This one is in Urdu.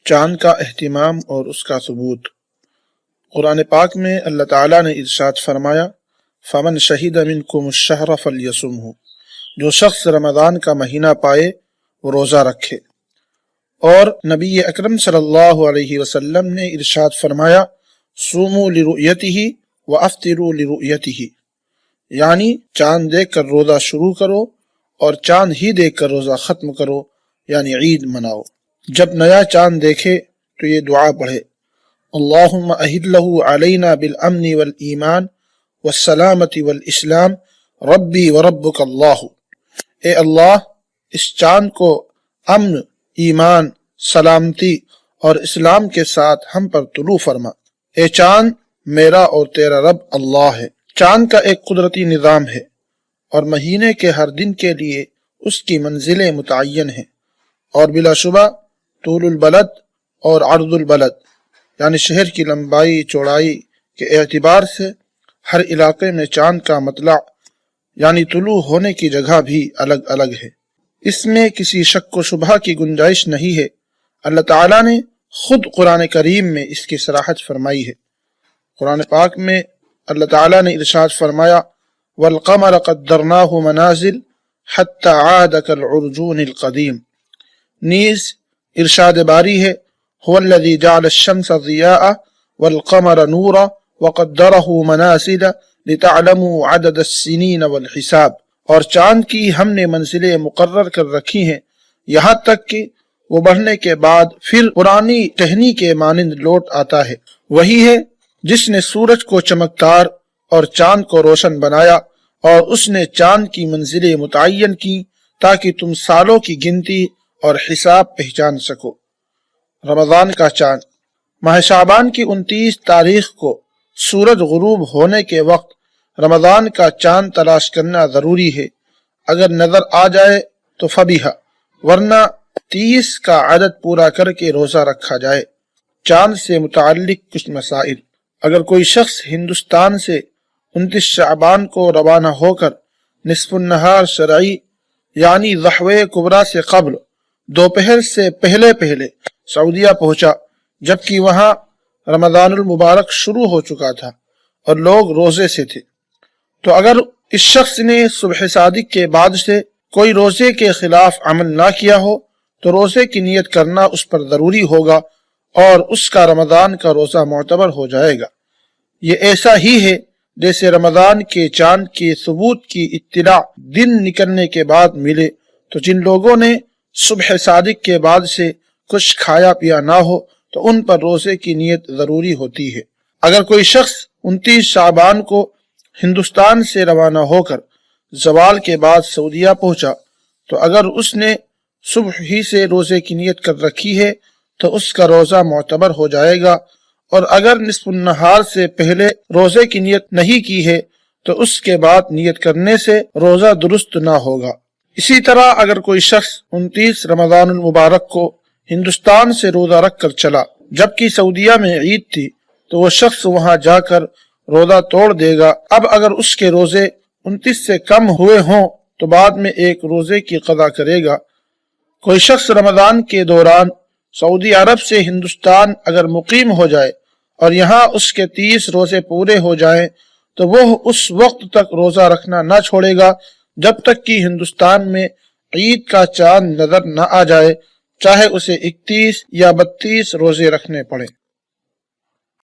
چاند کا اہتمام اور اس کا ثبوت۔ قرآن پاک میں اللہ تعالیٰ نے ارشاد فرمایا فمن شہد منکم الشہر فلیصمہ، جو شخص رمضان کا مہینہ پائے وہ روزہ رکھے۔ اور نبی اکرم صلی اللہ علیہ وسلم نے ارشاد فرمایا صوموا لرؤیتہ وافطروا لرؤیتہ، یعنی چاند دیکھ کر روزہ شروع کرو اور چاند ہی دیکھ کر روزہ ختم کرو، یعنی عید مناؤ۔ جب نیا چاند دیکھے تو یہ دعا پڑھے اللہم اہلہ علینا بالامن والایمان والسلامت والاسلام ربی وربک اللہ، اے اللہ اس چاند کو امن، ایمان، سلامتی اور اسلام کے ساتھ ہم پر طلوع فرما۔ اے چاند میرا اور تیرا رب اللہ ہے۔ چاند کا ایک قدرتی نظام ہے اور مہینے کے ہر دن کے لیے اس کی منزلیں متعین ہیں، اور بلا شبہ طول البلد اور عرض البلد یعنی شہر کی لمبائی چوڑائی کے اعتبار سے ہر علاقے میں چاند کا مطلع یعنی طلوع ہونے کی جگہ بھی الگ الگ ہے۔ اس میں کسی شک و شبہ کی گنجائش نہیں ہے۔ اللہ تعالیٰ نے خود قرآن کریم میں اس کی صراحت فرمائی ہے۔ قرآن پاک میں اللہ تعالیٰ نے ارشاد فرمایا والقمر قدرناہ منازل حتی عاد کالعرجون القدیم، نیز ارشاد باری ہے هو الذی جعل الشمس ضیاء والقمر نورا وقدرہ منازل لتعلموا عدد السنین والحساب، اور چاند کی ہم نے منزلیں مقرر کر رکھی ہیں یہاں تک کہ وہ بڑھنے کے بعد پھر پرانی ٹہنی کے مانند لوٹ آتا ہے۔ وہی ہے جس نے سورج کو چمکدار اور چاند کو روشن بنایا، اور اس نے چاند کی منزلیں متعین کی تاکہ تم سالوں کی گنتی اور حساب پہچان سکو۔ رمضان کا چاند ماہ شعبان کی 29 تاریخ کو سورج غروب ہونے کے وقت رمضان کا چاند تلاش کرنا ضروری ہے۔ اگر نظر آ جائے تو فبیہا، ورنہ 30 کا عدد پورا کر کے روزہ رکھا جائے۔ چاند سے متعلق کچھ مسائل۔ اگر کوئی شخص ہندوستان سے 29 شعبان کو روانہ ہو کر نصف النہار شرعی یعنی ضحوہ کبریٰ سے قبل دوپہر سے پہلے سعودیہ پہنچا، جبکہ وہاں رمضان المبارک شروع ہو چکا تھا اور لوگ روزے سے تھے، تو اگر اس شخص نے صبح صادق کے بعد سے کوئی روزے کے خلاف عمل نہ کیا ہو تو روزے کی نیت کرنا اس پر ضروری ہوگا اور اس کا رمضان کا روزہ معتبر ہو جائے گا۔ یہ ایسا ہی ہے جیسے رمضان کے چاند کے ثبوت کی اطلاع دن نکلنے کے بعد ملے تو جن لوگوں نے صبح صادق کے بعد سے کچھ کھایا پیا نہ ہو تو ان پر روزے کی نیت ضروری ہوتی ہے۔ اگر کوئی شخص 29 شعبان کو ہندوستان سے روانہ ہو کر زوال کے بعد سعودیہ پہنچا تو اگر اس نے صبح ہی سے روزے کی نیت کر رکھی ہے تو اس کا روزہ معتبر ہو جائے گا، اور اگر نصف النہار سے پہلے روزے کی نیت نہیں کی ہے تو اس کے بعد نیت کرنے سے روزہ درست نہ ہوگا۔ اسی طرح اگر کوئی شخص 29 رمضان المبارک کو ہندوستان سے روزہ رکھ کر چلا جبکہ سعودیہ میں عید تھی تو وہ شخص وہاں جا کر روزہ توڑ دے گا۔ اب اگر اس کے روزے 29 سے کم ہوئے ہوں تو بعد میں ایک روزے کی قضا کرے گا۔ کوئی شخص رمضان کے دوران سعودی عرب سے ہندوستان اگر مقیم ہو جائے اور یہاں اس کے 30 روزے پورے ہو جائیں تو وہ اس وقت تک روزہ رکھنا نہ چھوڑے گا جب تک کہ ہندوستان میں عید کا چاند نظر نہ آ جائے، چاہے اسے 31 یا 32 روزے رکھنے پڑیں۔